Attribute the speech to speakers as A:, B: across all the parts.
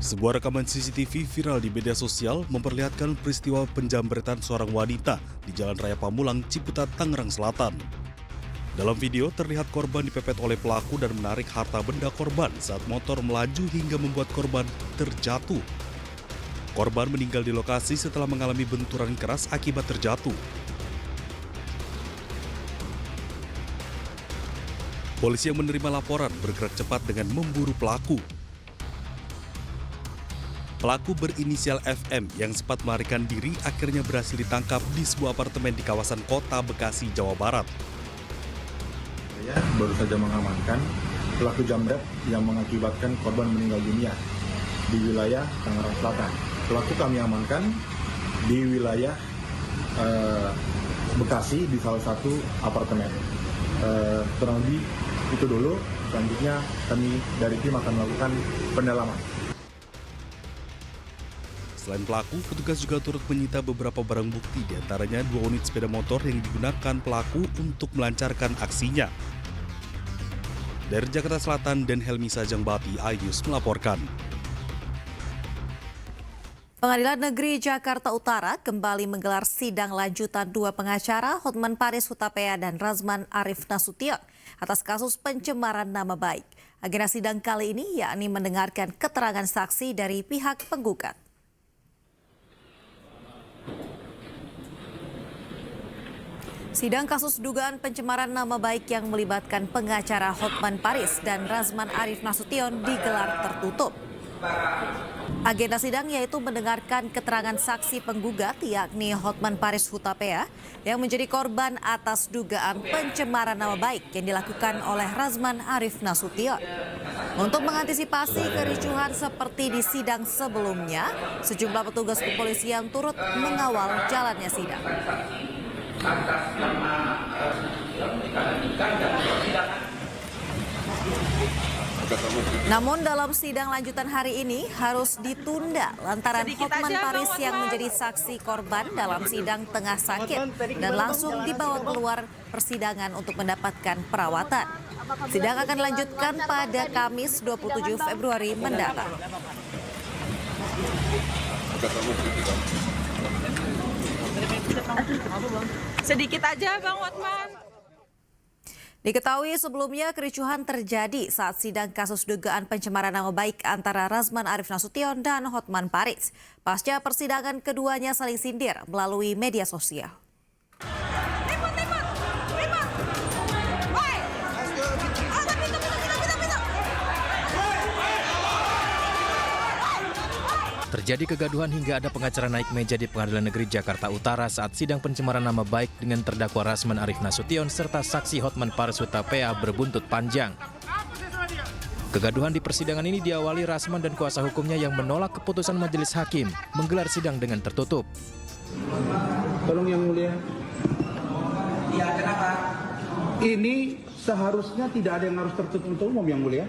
A: Sebuah rekaman CCTV viral di media sosial memperlihatkan peristiwa penjambretan seorang wanita di Jalan Raya Pamulang, Ciputat, Tangerang Selatan. Dalam video terlihat korban dipepet oleh pelaku dan menarik harta benda korban saat motor melaju hingga membuat korban terjatuh. Korban meninggal di lokasi setelah mengalami benturan keras akibat terjatuh. Polisi yang menerima laporan bergerak cepat dengan memburu pelaku. Pelaku berinisial FM yang sempat melarikan diri akhirnya berhasil ditangkap di sebuah apartemen di kawasan Kota Bekasi, Jawa Barat.
B: Saya baru saja mengamankan pelaku jambret yang mengakibatkan korban meninggal dunia di wilayah Tangerang Selatan. Pelaku kami amankan di wilayah Bekasi di salah satu apartemen. Kurang lebih itu dulu, selanjutnya kami dari tim akan melakukan pendalaman.
A: Selain pelaku, petugas juga turut menyita beberapa barang bukti, diantaranya 2 unit sepeda motor yang digunakan pelaku untuk melancarkan aksinya. Dari Jakarta Selatan dan Helmi Sajangbati, iNews melaporkan.
C: Pengadilan Negeri Jakarta Utara kembali menggelar sidang lanjutan 2 pengacara Hotman Paris Hutapea dan Razman Arif Nasution atas kasus pencemaran nama baik. Agenda sidang kali ini yakni mendengarkan keterangan saksi dari pihak penggugat. Sidang kasus dugaan pencemaran nama baik yang melibatkan pengacara Hotman Paris dan Razman Arif Nasution digelar tertutup. Agenda sidang yaitu mendengarkan keterangan saksi penggugat yakni Hotman Paris Hutapea yang menjadi korban atas dugaan pencemaran nama baik yang dilakukan oleh Razman Arif Nasution. Untuk mengantisipasi kericuhan seperti di sidang sebelumnya, sejumlah petugas kepolisian turut mengawal jalannya sidang. Namun dalam sidang lanjutan hari ini harus ditunda lantaran Hotman Paris yang menjadi saksi korban dalam sidang tengah sakit dan langsung dibawa keluar persidangan untuk mendapatkan perawatan. Sidang akan dilanjutkan pada Kamis 27 Februari mendatang.
D: Sedikit aja Bang Hotman.
C: Diketahui sebelumnya kericuhan terjadi saat sidang kasus dugaan pencemaran nama baik antara Razman Arif Nasution dan Hotman Paris. Pasca persidangan keduanya saling sindir melalui media sosial.
E: Terjadi kegaduhan hingga ada pengacara naik meja di Pengadilan Negeri Jakarta Utara saat sidang pencemaran nama baik dengan terdakwa Razman Arif Nasution serta saksi Hotman Paris Hutapea berbuntut panjang. Kegaduhan di persidangan ini diawali Razman dan kuasa hukumnya yang menolak keputusan majelis hakim menggelar sidang dengan tertutup.
F: Tolong Yang Mulia.
G: Iya, kenapa?
F: Ini seharusnya tidak ada yang harus tertutup untuk umum Yang Mulia.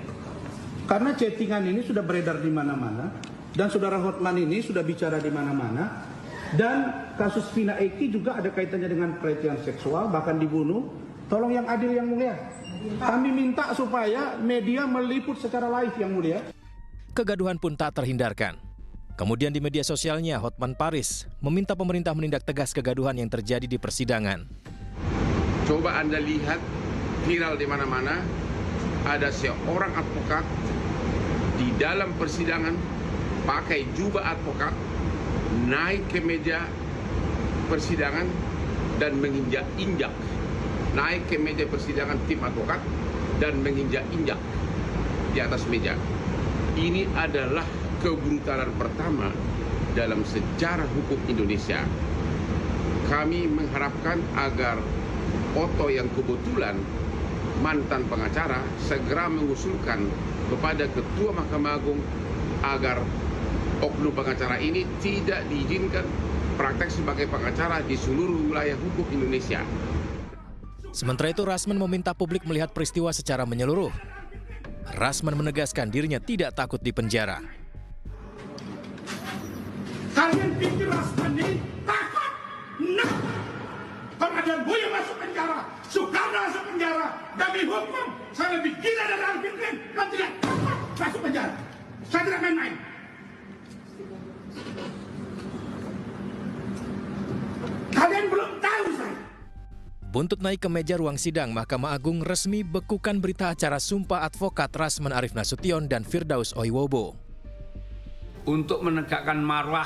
F: Karena chattingan ini sudah beredar di mana-mana. Dan saudara Hotman ini sudah bicara di mana-mana. Dan kasus Vina Eki juga ada kaitannya dengan pelecehan seksual, bahkan dibunuh. Tolong yang adil Yang Mulia. Kami minta supaya media meliput secara live Yang Mulia.
E: Kegaduhan pun tak terhindarkan. Kemudian di media sosialnya, Hotman Paris meminta pemerintah menindak tegas kegaduhan yang terjadi di persidangan.
H: Coba Anda lihat viral di mana-mana, ada seorang advokat di dalam persidangan pakai jubah advokat, naik ke meja persidangan dan menginjak-injak. Naik ke meja persidangan tim advokat dan menginjak-injak di atas meja. Ini adalah kebrutalan pertama dalam sejarah hukum Indonesia. Kami mengharapkan agar Otto yang kebetulan mantan pengacara segera mengusulkan kepada Ketua Mahkamah Agung agar oknum pengacara ini tidak diizinkan praktek sebagai pengacara di seluruh wilayah hukum Indonesia.
E: Sementara itu, Razman meminta publik melihat peristiwa secara menyeluruh. Razman menegaskan dirinya tidak takut dipenjara.
F: Kalian pikir Razman ini takut? Nah, pengadilan Buya masuk penjara, Soekarno masuk penjara, demi hukum saya lebih gila dari Alvin Lim. Kalian tidak takut masuk penjara. Saya tidak main-main.
E: Buntut naik ke meja ruang sidang, Mahkamah Agung resmi bekukan berita acara sumpah advokat Rasman Arif Nasution dan Firdaus Oiwobo.
I: Untuk menegakkan marwah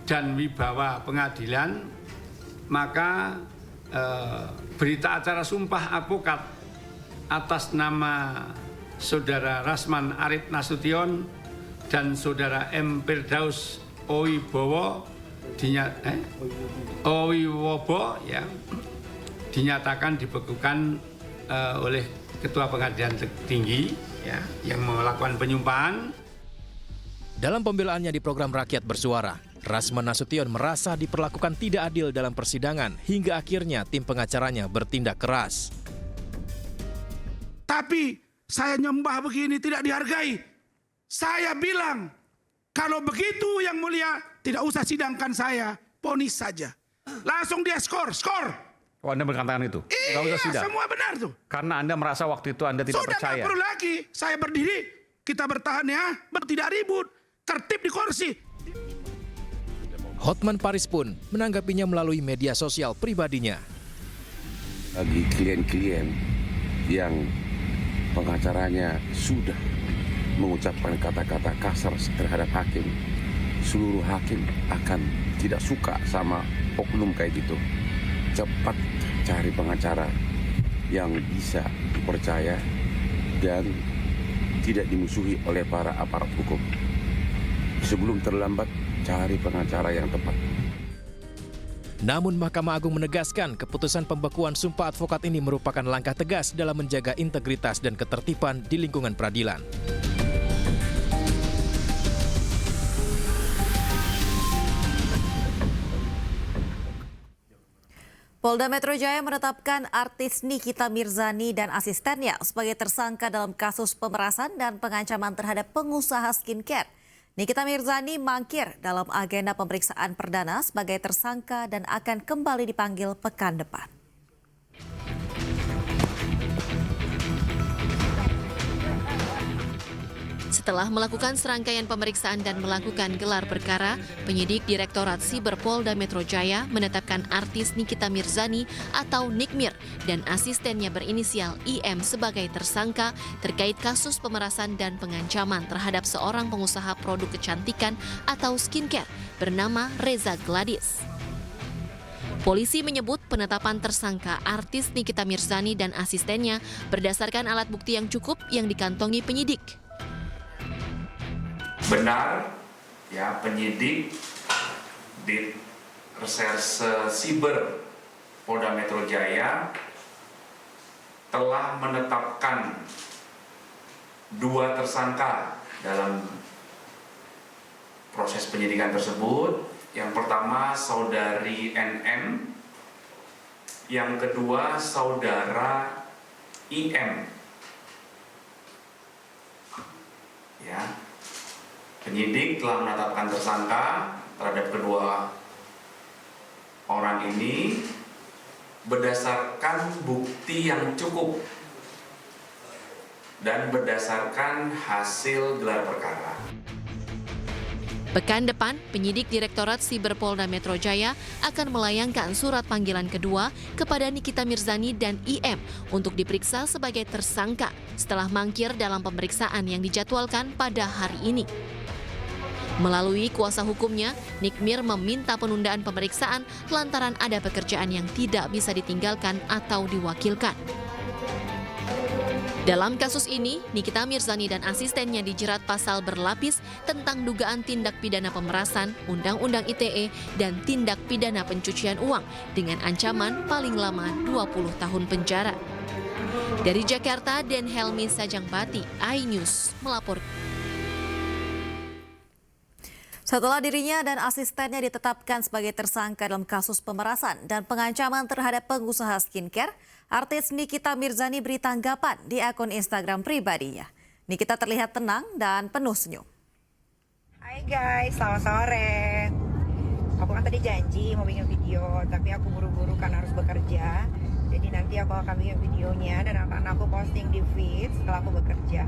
I: dan wibawa pengadilan, maka berita acara sumpah advokat atas nama Saudara Rasman Arif Nasution dan Saudara M. Firdaus Oiwobo dinyatakan dibekukan oleh Ketua Pengadilan Tinggi yang melakukan penyumpahan.
E: Dalam pembelaannya di program Rakyat Bersuara, Rasman Nasution merasa diperlakukan tidak adil dalam persidangan hingga akhirnya tim pengacaranya bertindak keras.
F: Tapi saya nyembah begini tidak dihargai. Saya bilang, kalau begitu Yang Mulia tidak usah sidangkan saya, vonis saja. Langsung dia skor.
J: Oh, Anda berkatakan itu? Nggak usah sidang?
F: Semua benar tuh.
J: Karena Anda merasa waktu itu Anda tidak
F: Sudah
J: percaya.
F: Sudah perlu lagi, saya berdiri, kita bertahan ya, tidak ribut, tertib di kursi.
E: Hotman Paris pun menanggapinya melalui media sosial pribadinya.
K: Bagi klien-klien yang pengacaranya sudah mengucapkan kata-kata kasar terhadap hakim, seluruh hakim akan tidak suka sama oknum kayak gitu. Cepat cari pengacara yang bisa dipercaya dan tidak dimusuhi oleh para aparat hukum. Sebelum terlambat, cari pengacara yang tepat.
E: Namun Mahkamah Agung menegaskan keputusan pembekuan sumpah advokat ini merupakan langkah tegas dalam menjaga integritas dan ketertiban di lingkungan peradilan.
C: Polda Metro Jaya menetapkan artis Nikita Mirzani dan asistennya sebagai tersangka dalam kasus pemerasan dan pengancaman terhadap pengusaha skincare. Nikita Mirzani mangkir dalam agenda pemeriksaan perdana sebagai tersangka dan akan kembali dipanggil pekan depan.
L: Setelah melakukan serangkaian pemeriksaan dan melakukan gelar perkara, penyidik Direktorat Siber Polda Metro Jaya menetapkan artis Nikita Mirzani atau Nikmir dan asistennya berinisial IM sebagai tersangka terkait kasus pemerasan dan pengancaman terhadap seorang pengusaha produk kecantikan atau skincare bernama Reza Gladys. Polisi menyebut penetapan tersangka artis Nikita Mirzani dan asistennya berdasarkan alat bukti yang cukup yang dikantongi penyidik.
M: Benar, ya, penyidik di Reserse Siber Polda Metro Jaya telah menetapkan 2 tersangka dalam proses penyidikan tersebut. Yang pertama saudari NM, yang kedua saudara IM. Ya. Penyidik telah menetapkan tersangka terhadap kedua orang ini berdasarkan bukti yang cukup dan berdasarkan hasil gelar perkara.
L: Pekan depan, penyidik Direktorat Siber Polda Metro Jaya akan melayangkan surat panggilan kedua kepada Nikita Mirzani dan IM untuk diperiksa sebagai tersangka setelah mangkir dalam pemeriksaan yang dijadwalkan pada hari ini. Melalui kuasa hukumnya, Nikmir meminta penundaan pemeriksaan lantaran ada pekerjaan yang tidak bisa ditinggalkan atau diwakilkan. Dalam kasus ini, Nikita Mirzani dan asistennya dijerat pasal berlapis tentang dugaan tindak pidana pemerasan, Undang-Undang ITE, dan tindak pidana pencucian uang dengan ancaman paling lama 20 tahun penjara. Dari Jakarta, Den Helmi Sajangbati, iNews melaporkan.
C: Setelah dirinya dan asistennya ditetapkan sebagai tersangka dalam kasus pemerasan dan pengancaman terhadap pengusaha skincare, artis Nikita Mirzani beri tanggapan di akun Instagram pribadinya. Nikita terlihat tenang dan penuh senyum.
D: Hai guys, selamat sore. Aku kan tadi janji mau bikin video, tapi aku buru-buru karena harus bekerja. Jadi nanti aku akan bikin videonya dan akan aku posting di feed setelah aku bekerja.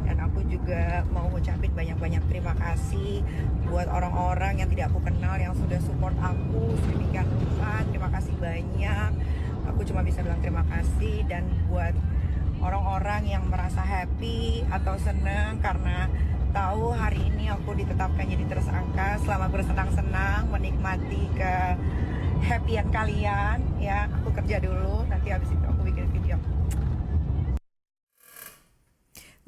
D: Dan aku juga mau ngucapin banyak-banyak terima kasih buat orang-orang yang tidak aku kenal yang sudah support aku sedemikian rupa. Terima kasih banyak cuma bisa bilang terima kasih. Dan buat orang-orang yang merasa happy atau senang karena tahu hari ini aku ditetapkan jadi tersangka, selamat bersenang-senang menikmati happyan kalian ya. Aku kerja dulu, nanti habis itu aku bikin video.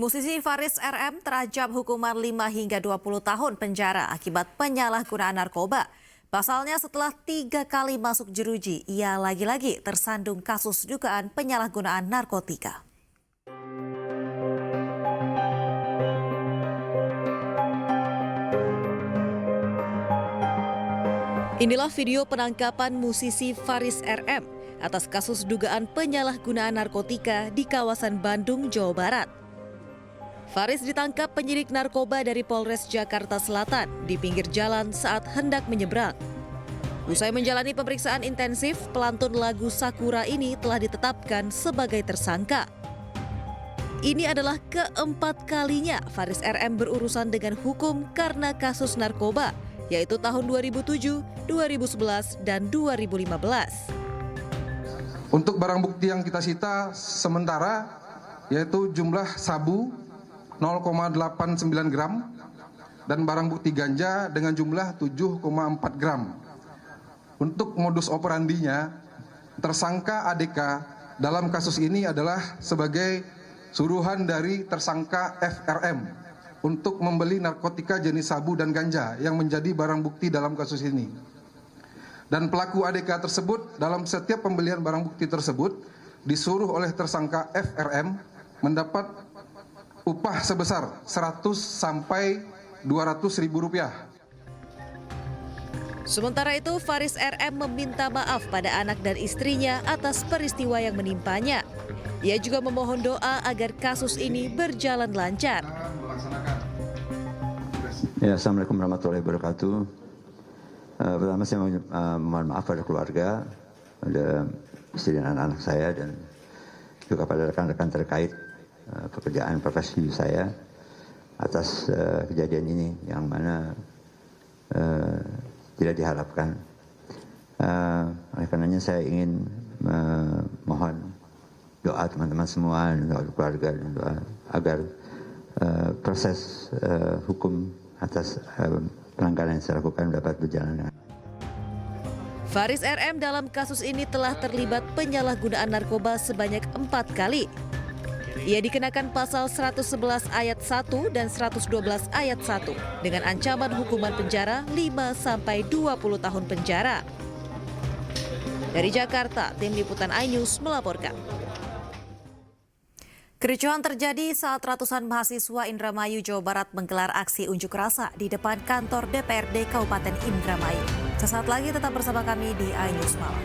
C: Musisi Faris RM terancam hukuman 5 hingga 20 tahun penjara akibat penyalahgunaan narkoba. Pasalnya setelah 3 kali masuk jeruji, ia lagi-lagi tersandung kasus dugaan penyalahgunaan narkotika. Inilah video penangkapan musisi Faris RM atas kasus dugaan penyalahgunaan narkotika di kawasan Bandung, Jawa Barat. Faris ditangkap penyidik narkoba dari Polres Jakarta Selatan di pinggir jalan saat hendak menyeberang. Usai menjalani pemeriksaan intensif, pelantun lagu Sakura ini telah ditetapkan sebagai tersangka. Ini adalah keempat kalinya Faris RM berurusan dengan hukum karena kasus narkoba, yaitu tahun 2007, 2011, dan 2015.
N: Untuk barang bukti yang kita sita sementara yaitu jumlah sabu 0,89 gram dan barang bukti ganja dengan jumlah 7,4 gram. Untuk modus operandinya, tersangka ADK dalam kasus ini adalah sebagai suruhan dari tersangka FRM untuk membeli narkotika jenis sabu dan ganja yang menjadi barang bukti dalam kasus ini. Dan pelaku ADK tersebut dalam setiap pembelian barang bukti tersebut disuruh oleh tersangka FRM mendapat upah sebesar 100 sampai 200 ribu rupiah.
C: Sementara itu, Faris RM meminta maaf pada anak dan istrinya atas peristiwa yang menimpanya. Ia juga memohon doa agar kasus ini berjalan lancar.
O: Ya, Assalamualaikum warahmatullahi wabarakatuh. Pertama saya mohon maaf pada keluarga, pada istri dan anak-anak saya, dan juga pada rekan-rekan terkait pekerjaan profesi saya atas kejadian ini yang mana tidak diharapkan. Oleh karenanya saya ingin mohon doa teman-teman semua, doa keluarga, dan doa agar proses hukum atas pelanggaran yang saya lakukan dapat berjalan dengan.
C: Faris RM dalam kasus ini telah terlibat penyalahgunaan narkoba sebanyak 4 kali. Ia dikenakan pasal 111 ayat 1 dan 112 ayat 1 dengan ancaman hukuman penjara 5 sampai 20 tahun penjara. Dari Jakarta, tim liputan iNews melaporkan. Kericuhan terjadi saat ratusan mahasiswa Indramayu, Jawa Barat menggelar aksi unjuk rasa di depan kantor DPRD Kabupaten Indramayu. Sesaat lagi tetap bersama kami di iNews Malam.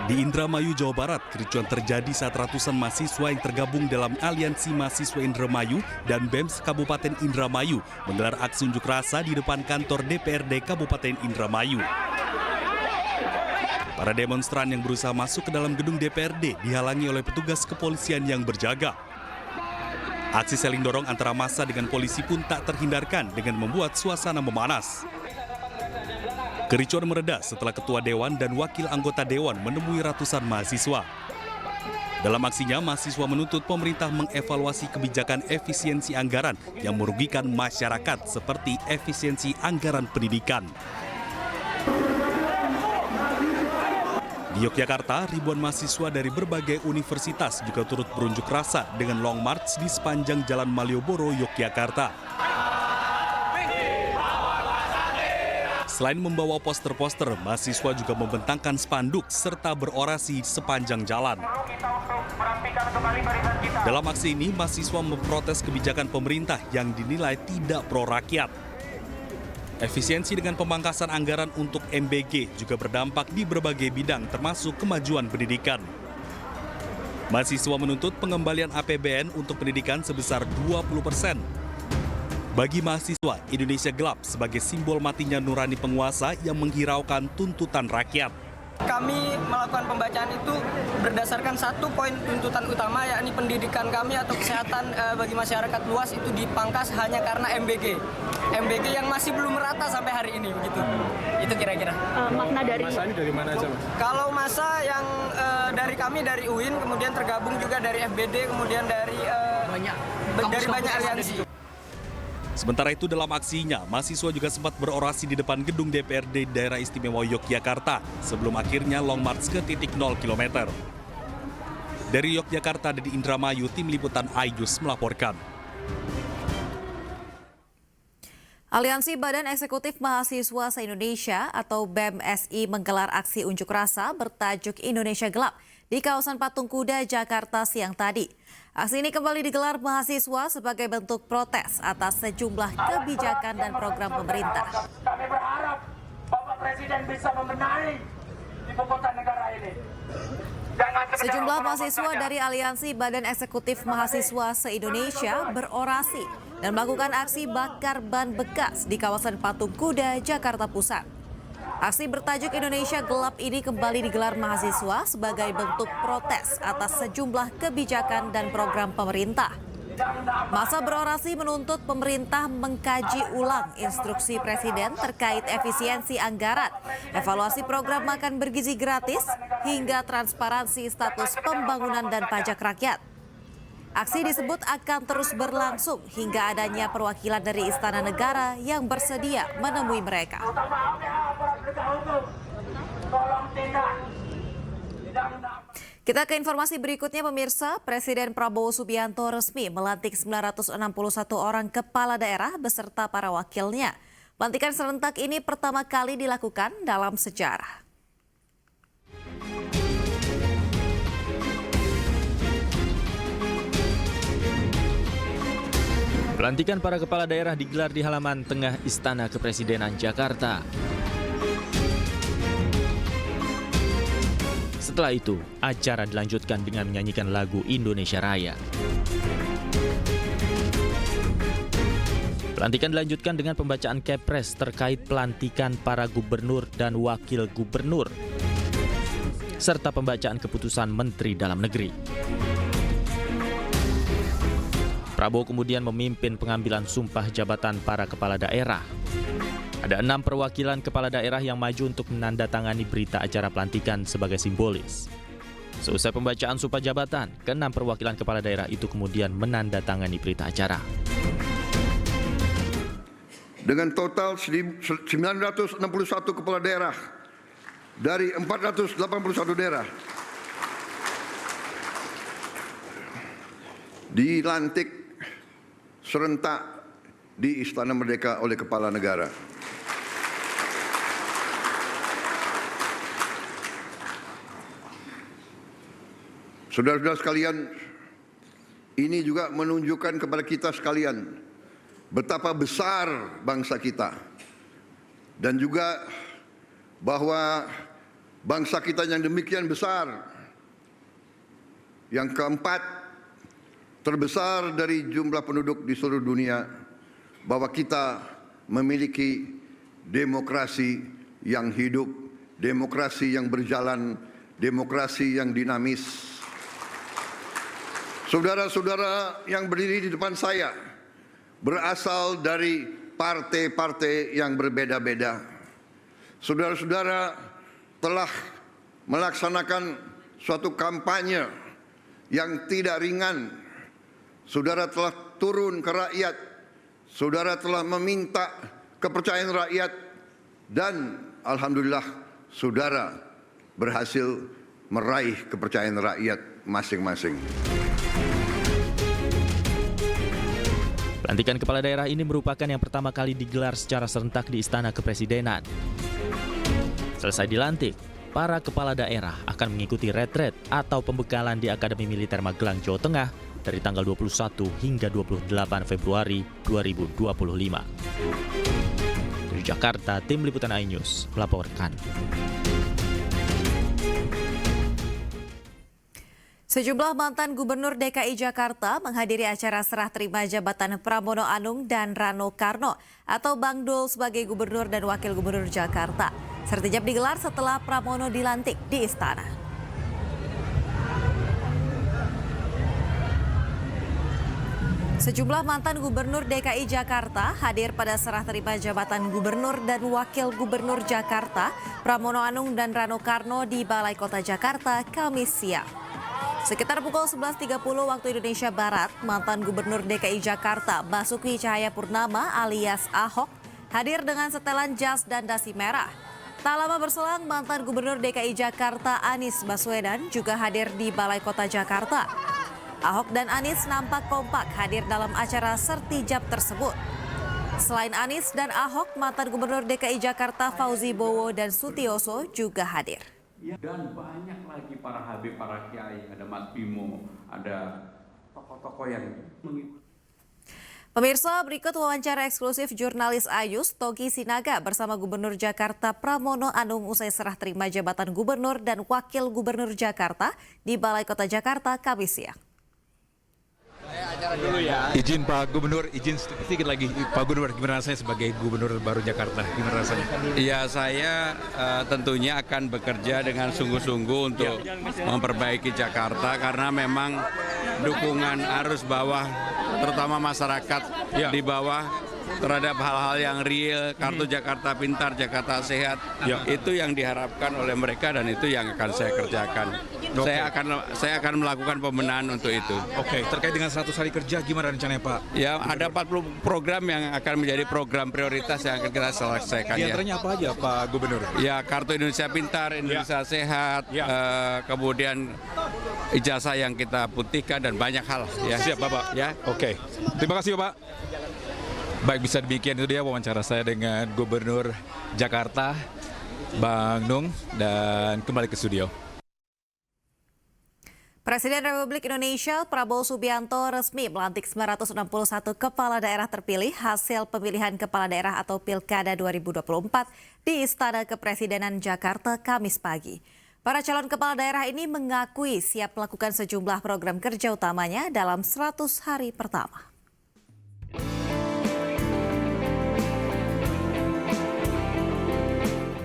A: Di Indramayu, Jawa Barat, kericuhan terjadi saat ratusan mahasiswa yang tergabung dalam Aliansi Mahasiswa Indramayu dan BEMS Kabupaten Indramayu menggelar aksi unjuk rasa di depan kantor DPRD Kabupaten Indramayu. Para demonstran yang berusaha masuk ke dalam gedung DPRD dihalangi oleh petugas kepolisian yang berjaga. Aksi saling dorong antara massa dengan polisi pun tak terhindarkan dengan membuat suasana memanas. Kericuhan mereda setelah Ketua Dewan dan Wakil Anggota Dewan menemui ratusan mahasiswa. Dalam aksinya, mahasiswa menuntut pemerintah mengevaluasi kebijakan efisiensi anggaran yang merugikan masyarakat seperti efisiensi anggaran pendidikan. Di Yogyakarta, ribuan mahasiswa dari berbagai universitas juga turut berunjuk rasa dengan long march di sepanjang Jalan Malioboro, Yogyakarta. Selain membawa poster-poster, mahasiswa juga membentangkan spanduk serta berorasi sepanjang jalan. Dalam aksi ini, mahasiswa memprotes kebijakan pemerintah yang dinilai tidak pro rakyat. Efisiensi dengan pemangkasan anggaran untuk MBG juga berdampak di berbagai bidang termasuk kemajuan pendidikan. Mahasiswa menuntut pengembalian APBN untuk pendidikan sebesar 20%. Bagi mahasiswa, Indonesia gelap sebagai simbol matinya nurani penguasa yang menghiraukan tuntutan rakyat.
P: Kami melakukan pembacaan itu berdasarkan satu poin tuntutan utama, yakni pendidikan kami atau kesehatan bagi masyarakat luas itu dipangkas hanya karena MBG yang masih belum merata sampai hari ini, begitu. Itu kira-kira.
Q: Makna dari
B: masa ini dari mana aja, Mas?
P: Kalau masa yang dari kami dari UIN, kemudian tergabung juga dari FBD, kemudian dari banyak aliansi.
A: Sementara itu dalam aksinya, mahasiswa juga sempat berorasi di depan gedung DPRD Daerah Istimewa Yogyakarta sebelum akhirnya long march ke titik 0 km. Dari Yogyakarta, dari Indramayu, tim liputan Ayus melaporkan.
C: Aliansi Badan Eksekutif Mahasiswa se-Indonesia atau BEMSI menggelar aksi unjuk rasa bertajuk Indonesia Gelap di kawasan Patung Kuda, Jakarta siang tadi. Aksi ini kembali digelar mahasiswa sebagai bentuk protes atas sejumlah kebijakan dan program pemerintah.
R: Kami berharap Bapak Presiden bisa membenahi ibu kota negara ini.
C: Sejumlah mahasiswa dari Aliansi Badan Eksekutif Mahasiswa se-Indonesia berorasi dan melakukan aksi bakar ban bekas di kawasan Patung Kuda, Jakarta Pusat. Aksi bertajuk Indonesia Gelap ini kembali digelar mahasiswa sebagai bentuk protes atas sejumlah kebijakan dan program pemerintah. Massa berorasi menuntut pemerintah mengkaji ulang instruksi Presiden terkait efisiensi anggaran, evaluasi program makan bergizi gratis, hingga transparansi status pembangunan dan pajak rakyat. Aksi disebut akan terus berlangsung hingga adanya perwakilan dari Istana Negara yang bersedia menemui mereka. Kita ke informasi berikutnya, pemirsa. Presiden Prabowo Subianto resmi melantik 961 orang kepala daerah beserta para wakilnya. Pelantikan serentak ini pertama kali dilakukan dalam sejarah.
E: Pelantikan para kepala daerah digelar di halaman tengah Istana Kepresidenan Jakarta. Setelah itu, acara dilanjutkan dengan menyanyikan lagu Indonesia Raya. Pelantikan dilanjutkan dengan pembacaan kepres terkait pelantikan para gubernur dan wakil gubernur, serta pembacaan keputusan Menteri Dalam Negeri. Prabowo kemudian memimpin pengambilan sumpah jabatan para kepala daerah. Ada 6 perwakilan kepala daerah yang maju untuk menandatangani berita acara pelantikan sebagai simbolis. Seusai pembacaan sumpah jabatan, ke-6 perwakilan kepala daerah itu kemudian menandatangani berita acara.
S: Dengan total 961 kepala daerah dari 481 daerah dilantik serentak di Istana Merdeka oleh Kepala Negara. Saudara-saudara sekalian, ini juga menunjukkan kepada kita sekalian betapa besar bangsa kita. Dan juga bahwa bangsa kita yang demikian besar, yang keempat terbesar dari jumlah penduduk di seluruh dunia, bahwa kita memiliki demokrasi yang hidup, demokrasi yang berjalan, demokrasi yang dinamis. Saudara-saudara yang berdiri di depan saya berasal dari partai-partai yang berbeda-beda. Saudara-saudara telah melaksanakan suatu kampanye yang tidak ringan. Saudara telah turun ke rakyat, saudara telah meminta kepercayaan rakyat, dan alhamdulillah saudara berhasil meraih kepercayaan rakyat masing-masing.
E: Pelantikan kepala daerah ini merupakan yang pertama kali digelar secara serentak di Istana Kepresidenan. Selesai dilantik, para kepala daerah akan mengikuti retret atau pembekalan di Akademi Militer Magelang, Jawa Tengah dari tanggal 21 hingga 28 Februari 2025. Dari Jakarta, tim liputan iNews melaporkan.
C: Sejumlah mantan Gubernur DKI Jakarta menghadiri acara serah terima jabatan Pramono Anung dan Rano Karno atau Bang Dul sebagai Gubernur dan Wakil Gubernur Jakarta. Sertijab digelar setelah Pramono dilantik di Istana. Sejumlah mantan Gubernur DKI Jakarta hadir pada serah terima jabatan Gubernur dan Wakil Gubernur Jakarta Pramono Anung dan Rano Karno di Balai Kota Jakarta Kamis siang. Sekitar pukul 11.30 waktu Indonesia Barat, mantan Gubernur DKI Jakarta Basuki Cahayapurnama alias Ahok hadir dengan setelan jas dan dasi merah. Tak lama berselang, mantan Gubernur DKI Jakarta Anies Baswedan juga hadir di Balai Kota Jakarta. Ahok dan Anies nampak kompak hadir dalam acara sertijab tersebut. Selain Anies dan Ahok, mantan Gubernur DKI Jakarta Fauzi Bowo dan Sutioso juga hadir.
Q: Dan banyak lagi para habib, para kiai, ada Mas Bimo, ada tokoh-tokoh yang mengikuti.
C: Pemirsa, berikut wawancara eksklusif jurnalis Ayus Togi Sinaga bersama Gubernur Jakarta Pramono Anung usai serah terima jabatan Gubernur dan Wakil Gubernur Jakarta di Balai Kota Jakarta Kamis siang.
T: Dulu ya. Izin Pak Gubernur, izin sedikit lagi Pak Gubernur, gimana rasanya sebagai Gubernur baru Jakarta? Gimana rasanya?
Q: Iya, saya tentunya akan bekerja dengan sungguh-sungguh untuk memperbaiki Jakarta karena memang dukungan arus bawah, terutama masyarakat di bawah terhadap hal-hal yang real, kartu Jakarta Pintar, Jakarta Sehat, itu yang diharapkan oleh mereka dan itu yang akan saya kerjakan. Saya akan melakukan pembenahan untuk itu.
T: Oke, terkait dengan 100 hari kerja gimana rencananya Pak?
Q: Ya, ada 40 program yang akan menjadi program prioritas yang akan kita selesaikan.
T: Di antaranya apa aja Pak Gubernur?
Q: Ya, kartu Indonesia Pintar, Indonesia Sehat, kemudian ijazah yang kita putihkan dan banyak hal. Ya.
T: Siap Bapak. Ya. Oke, terima kasih Bapak. Baik, bisa demikian itu dia wawancara saya dengan Gubernur Jakarta, Bang Nung, dan kembali ke studio.
C: Presiden Republik Indonesia Prabowo Subianto resmi melantik 961 kepala daerah terpilih hasil pemilihan kepala daerah atau Pilkada 2024 di Istana Kepresidenan Jakarta Kamis pagi. Para calon kepala daerah ini mengakui siap melakukan sejumlah program kerja utamanya dalam 100 hari pertama.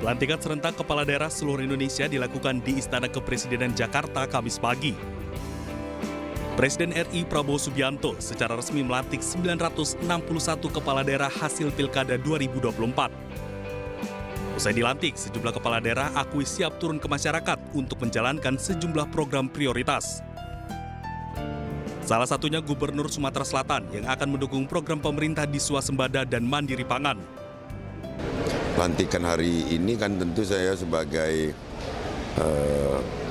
A: Pelantikan serentak kepala daerah seluruh Indonesia dilakukan di Istana Kepresidenan Jakarta Kamis pagi. Presiden RI Prabowo Subianto secara resmi melantik 961 kepala daerah hasil Pilkada 2024. Usai dilantik, sejumlah kepala daerah akui siap turun ke masyarakat untuk menjalankan sejumlah program prioritas. Salah satunya Gubernur Sumatera Selatan yang akan mendukung program pemerintah di swasembada dan mandiri pangan.
U: Pelantikan hari ini kan tentu saya sebagai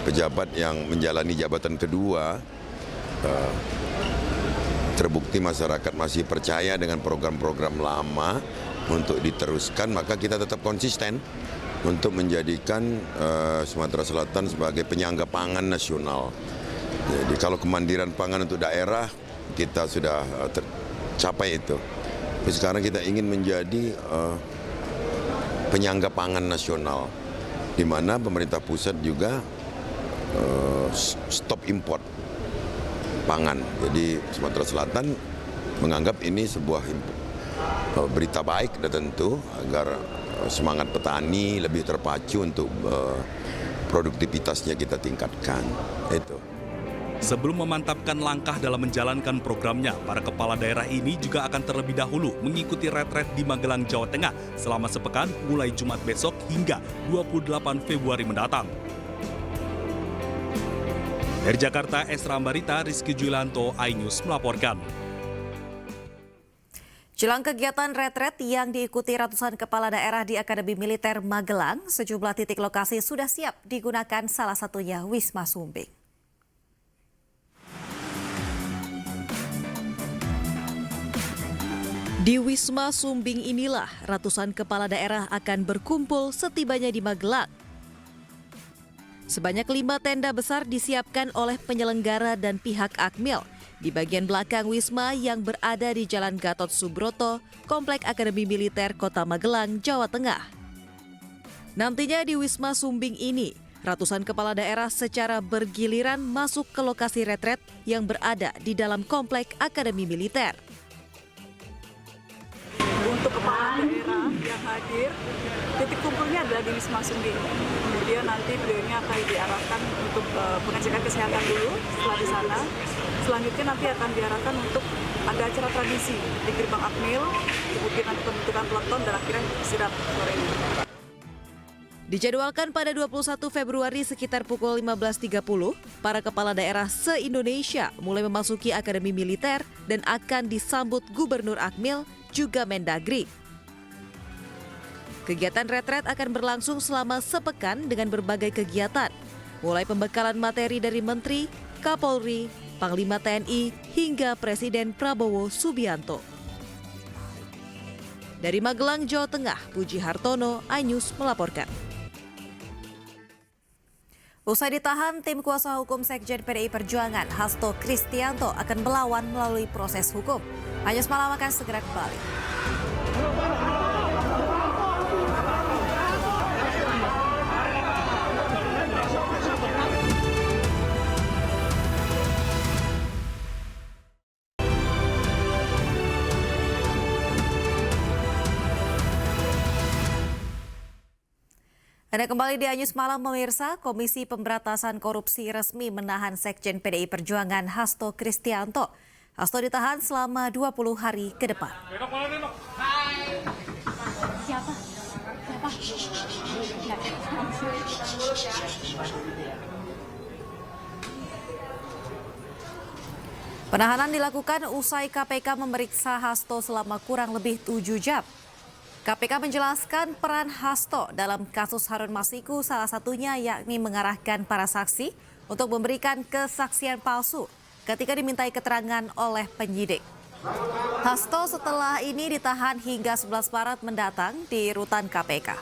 U: pejabat yang menjalani jabatan kedua, terbukti masyarakat masih percaya dengan program-program lama untuk diteruskan, maka kita tetap konsisten untuk menjadikan Sumatera Selatan sebagai penyangga pangan nasional. Jadi kalau kemandiran pangan untuk daerah kita sudah tercapai itu. Tapi sekarang kita ingin menjadi penyangga pangan nasional, di mana pemerintah pusat juga stop import pangan. Jadi Sumatera Selatan menganggap ini sebuah berita baik dan tentu agar semangat petani lebih terpacu untuk produktivitasnya kita tingkatkan. Itu.
A: Sebelum memantapkan langkah dalam menjalankan programnya, para kepala daerah ini juga akan terlebih dahulu mengikuti retret di Magelang, Jawa Tengah selama sepekan mulai Jumat besok hingga 28 Februari mendatang. Dari Jakarta, Esra Ambarita, Rizky Julianto, iNews melaporkan.
C: Jelang kegiatan retret yang diikuti ratusan kepala daerah di Akademi Militer Magelang, sejumlah titik lokasi sudah siap digunakan, salah satunya Wisma Sumbing. Di Wisma Sumbing inilah ratusan kepala daerah akan berkumpul setibanya di Magelang. Sebanyak 5 tenda besar disiapkan oleh penyelenggara dan pihak Akmil di bagian belakang Wisma yang berada di Jalan Gatot Subroto, Komplek Akademi Militer Kota Magelang, Jawa Tengah. Nantinya di Wisma Sumbing ini, ratusan kepala daerah secara bergiliran masuk ke lokasi retret yang berada di dalam komplek Akademi Militer.
G: Untuk kepala daerah yang hadir, titik kumpulnya adalah di Wisma Sunggi. Kemudian nanti beliaunya akan diarahkan untuk pengecekan kesehatan dulu setelah di sana. Selanjutnya nanti akan diarahkan untuk ada acara tradisi di Gerbang Akmil, kemudian nanti pembentukan peleton dan akhirnya istirahat sore ini.
C: Dijadwalkan pada 21 Februari sekitar pukul 15.30, para kepala daerah se-Indonesia mulai memasuki Akademi Militer dan akan disambut Gubernur Akmil juga Mendagri. Kegiatan retret akan berlangsung selama sepekan dengan berbagai kegiatan, mulai pembekalan materi dari Menteri, Kapolri, Panglima TNI, hingga Presiden Prabowo Subianto. Dari Magelang, Jawa Tengah, Puji Hartono, iNews melaporkan. Usai ditahan, tim kuasa hukum Sekjen PDI Perjuangan, Hasto Kristianto, akan melawan melalui proses hukum. iNews Malam akan segera kembali. Anda kembali di iNews Malam pemirsa, Komisi Pemberantasan Korupsi resmi menahan Sekjen PDI Perjuangan Hasto Kristianto. Hasto ditahan selama 20 hari ke depan.
V: Siapa?
C: Penahanan dilakukan usai KPK memeriksa Hasto selama kurang lebih 7 jam. KPK menjelaskan peran Hasto dalam kasus Harun Masiku, salah satunya yakni mengarahkan para saksi untuk memberikan kesaksian palsu ketika dimintai keterangan oleh penyidik. Hasto setelah ini ditahan hingga 11 Maret mendatang di rutan KPK.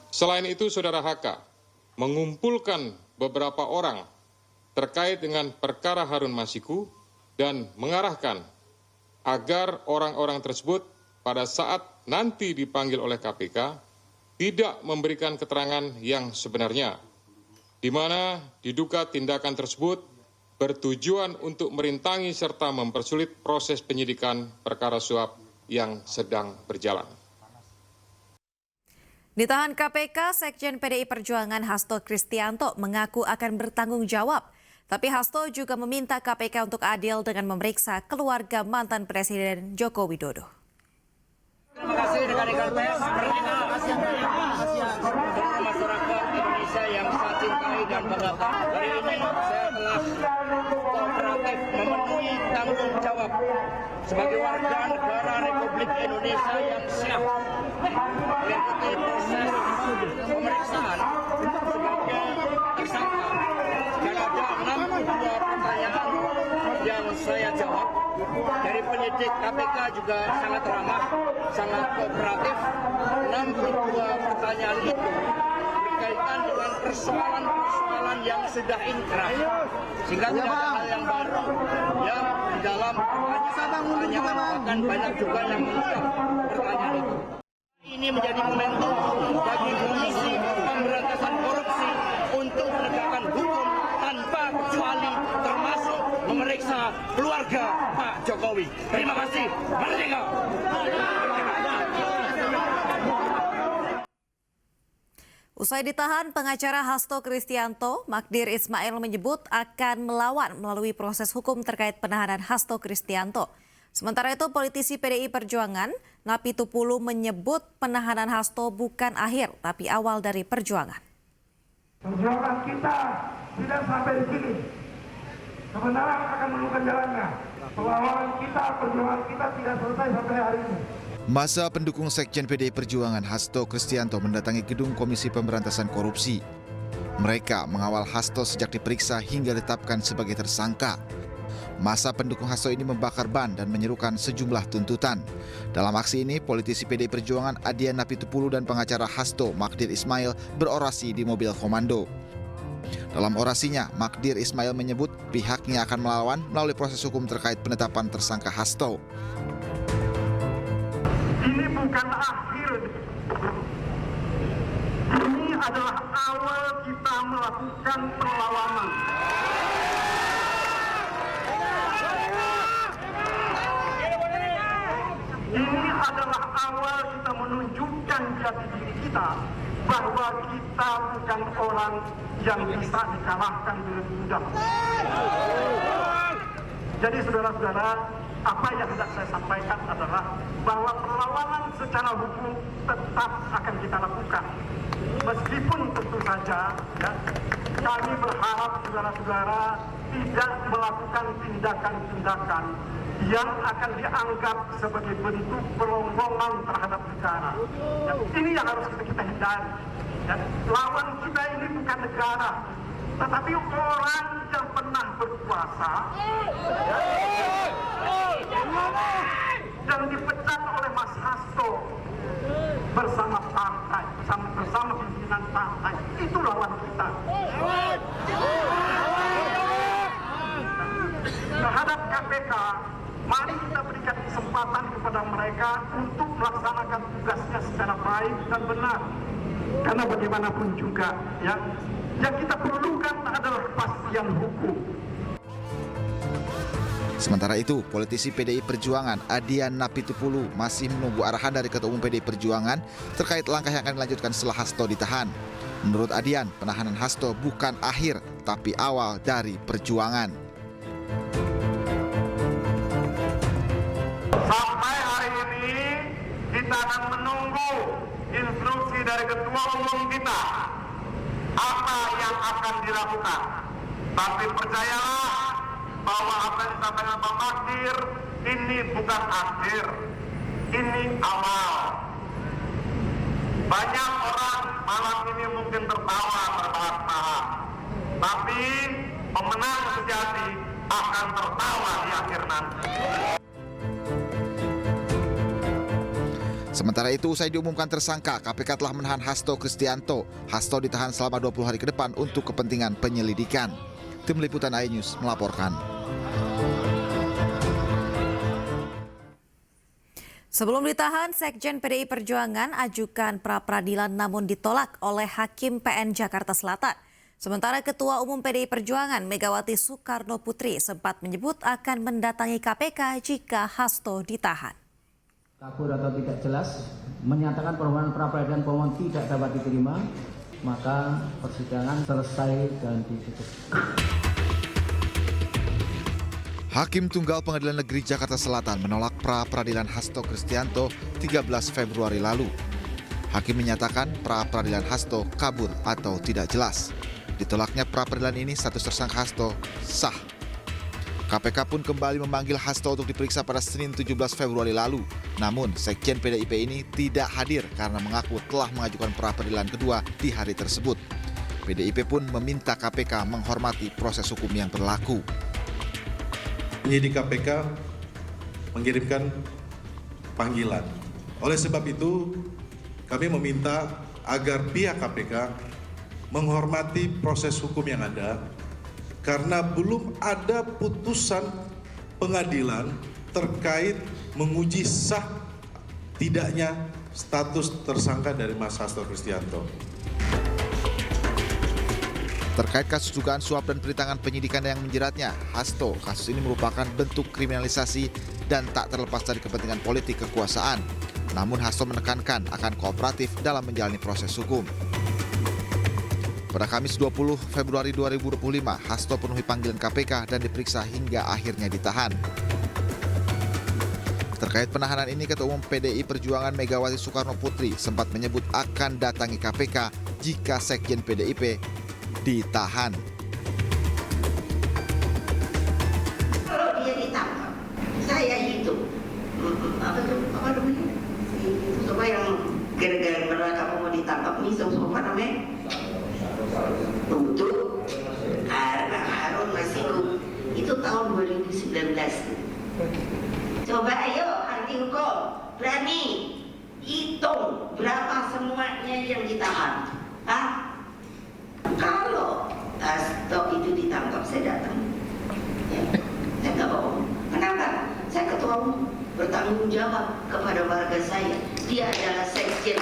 W: Selain itu, Saudara HK mengumpulkan beberapa orang terkait dengan perkara Harun Masiku dan mengarahkan agar orang-orang tersebut pada saat nanti dipanggil oleh KPK tidak memberikan keterangan yang sebenarnya, di mana diduga tindakan tersebut bertujuan untuk merintangi serta mempersulit proses penyidikan perkara suap yang sedang berjalan.
C: Ditahan KPK, Sekjen PDI Perjuangan Hasto Kristianto mengaku akan bertanggung jawab. Tapi Hasto juga meminta KPK untuk adil dengan memeriksa keluarga mantan Presiden Joko Widodo.
R: Terima kasih rekan-rekan pers, terima kasih seluruh masyarakat Indonesia yang saya cintai dan banggakan. Hari ini saya telah kooperatif memenuhi tanggung jawab sebagai warga negara Republik Indonesia yang siap mengikuti proses pemeriksaan sebagai tersangka. Dan ada 62 pertanyaan yang saya jawab. Dari penyidik KPK juga sangat ramah, sangat kooperatif. 62 pertanyaan itu berkaitan dengan persoalan-persoalan yang sudah inkrah. Sehingga tidak ada hal yang baru yang di dalam pertanyaan, bahkan banyak juga yang mengungkap pertanyaan itu. Ini menjadi momentum bagi Komisi Pemberantasan Korupsi untuk menegakkan hukum tanpa kecuali, termasuk memeriksa keluarga Pak Jokowi. Terima kasih. Merdeka!
C: Usai ditahan, pengacara Hasto Kristianto, Magdir Ismail menyebut akan melawan melalui proses hukum terkait penahanan Hasto Kristianto. Sementara itu, politisi PDI Perjuangan, Napi Tupulu menyebut penahanan Hasto bukan akhir, tapi awal dari perjuangan.
X: Perjuangan kita tidak sampai di sini. Kebenaran akan menemukan jalannya. Perlawanan kita, perjuangan kita tidak selesai sampai hari ini.
Y: Masa pendukung Sekjen PDI Perjuangan Hasto Kristianto mendatangi gedung Komisi Pemberantasan Korupsi. Mereka mengawal Hasto sejak diperiksa hingga ditetapkan sebagai tersangka. Masa pendukung Hasto ini membakar ban dan menyerukan sejumlah tuntutan. Dalam aksi ini, politisi PDI Perjuangan Adian Napi Tupulu dan pengacara Hasto, Magdir Ismail, berorasi di mobil komando. Dalam orasinya, Magdir Ismail menyebut pihaknya akan melawan melalui proses hukum terkait penetapan tersangka Hasto.
X: Ini bukan akhir. Ini adalah awal kita melakukan perlawanan. Ini adalah awal kita menunjukkan jati diri kita bahwa kita bukan orang yang bisa dikalahkan dengan mudah. Jadi saudara-saudara, apa yang hendak saya sampaikan adalah bahwa perlawanan secara hukum tetap akan kita lakukan. Meskipun tentu saja ya, kami berharap saudara-saudara tidak melakukan tindakan-tindakan yang akan dianggap sebagai bentuk peronggongan terhadap negara. Ya, ini yang harus kita hindari. Ya, lawan kita ini bukan negara, tetapi orang yang pernah berkuasa dan dipecat oleh Mas Hasto bersama partai, bersama pimpinan partai. Itu lawan kita. Terhadap KPK, mari kita berikan kesempatan kepada mereka untuk melaksanakan tugasnya secara baik dan benar. Karena bagaimanapun juga, ya, yang kita perlukan adalah kepastian hukum.
Y: Sementara itu, politisi PDI Perjuangan Adian Napitupulu masih menunggu arahan dari Ketua Umum PDI Perjuangan terkait langkah yang akan dilanjutkan setelah Hasto ditahan. Menurut Adian, penahanan Hasto bukan akhir, tapi awal dari perjuangan.
X: Sampai hari ini kita akan menunggu instruksi dari Ketua Umum kita apa yang akan dilakukan. Tapi percayalah bahwa apa yang disampaikan Pak Magdir ini bukan akhir, ini awal. Banyak orang malam ini mungkin tertawa terbahak-bahak, tapi pemenang sejati akan tertawa di akhir nanti.
Y: Sementara itu, usai diumumkan tersangka, KPK telah menahan Hasto Kristianto. Hasto ditahan selama 20 hari ke depan untuk kepentingan penyelidikan. Tim Liputan iNews melaporkan.
C: Sebelum ditahan, Sekjen PDI Perjuangan ajukan pra-peradilan namun ditolak oleh Hakim PN Jakarta Selatan. Sementara Ketua Umum PDI Perjuangan Megawati Soekarno Putri sempat menyebut akan mendatangi KPK jika Hasto ditahan.
F: Kabur atau tidak jelas, menyatakan permohonan pra-peradilan pemohon tidak dapat diterima, maka persidangan selesai dan ditutup.
Y: Hakim Tunggal Pengadilan Negeri Jakarta Selatan menolak pra-peradilan Hasto Kristianto 13 Februari lalu. Hakim menyatakan pra-peradilan Hasto kabur atau tidak jelas. Ditolaknya pra-peradilan ini, status tersangka Hasto sah. KPK pun kembali memanggil Hasto untuk diperiksa pada Senin 17 Februari lalu. Namun, Sekjen PDIP ini tidak hadir karena mengaku telah mengajukan pra-peradilan kedua di hari tersebut. PDIP pun meminta KPK menghormati proses hukum yang berlaku.
B: Penyidik KPK mengirimkan panggilan. Oleh sebab itu, kami meminta agar pihak KPK menghormati proses hukum yang ada, karena belum ada putusan pengadilan terkait menguji sah tidaknya status tersangka dari Mas Hasto Kristianto.
Y: Terkait kasus dugaan suap dan perintangan penyidikan yang menjeratnya, Hasto, kasus ini merupakan bentuk kriminalisasi dan tak terlepas dari kepentingan politik kekuasaan. Namun Hasto menekankan akan kooperatif dalam menjalani proses hukum. Pada Kamis 20 Februari 2025, Hasto penuhi panggilan KPK dan diperiksa hingga akhirnya ditahan. Terkait penahanan ini, Ketua Umum PDI Perjuangan Megawati Soekarno Putri sempat menyebut akan datangi KPK jika Sekjen PDIP ditahan.
H: Kalau dia ditangkap, saya hidup. Apa namanya? Siapa yang gara-gara kamu mau ditangkap nih, siapa namanya? Untuk karena Harun Masiku itu tahun 2019. Coba ayo anti hukum berani hitung berapa semuanya yang ditahan. Kalau Hasto itu ditangkap, saya datang. Ya, saya nggak bohong. Kenapa? Saya ketua mau bertanggung jawab kepada warga saya. Dia adalah sekjen.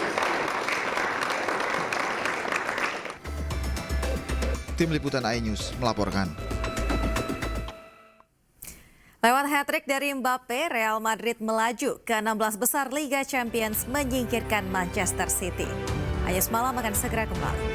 Y: Tim Liputan iNews melaporkan.
C: Lewat hat-trick dari Mbappe, Real Madrid melaju ke 16 besar Liga Champions menyingkirkan Manchester City. Ayo semalam akan segera kembali.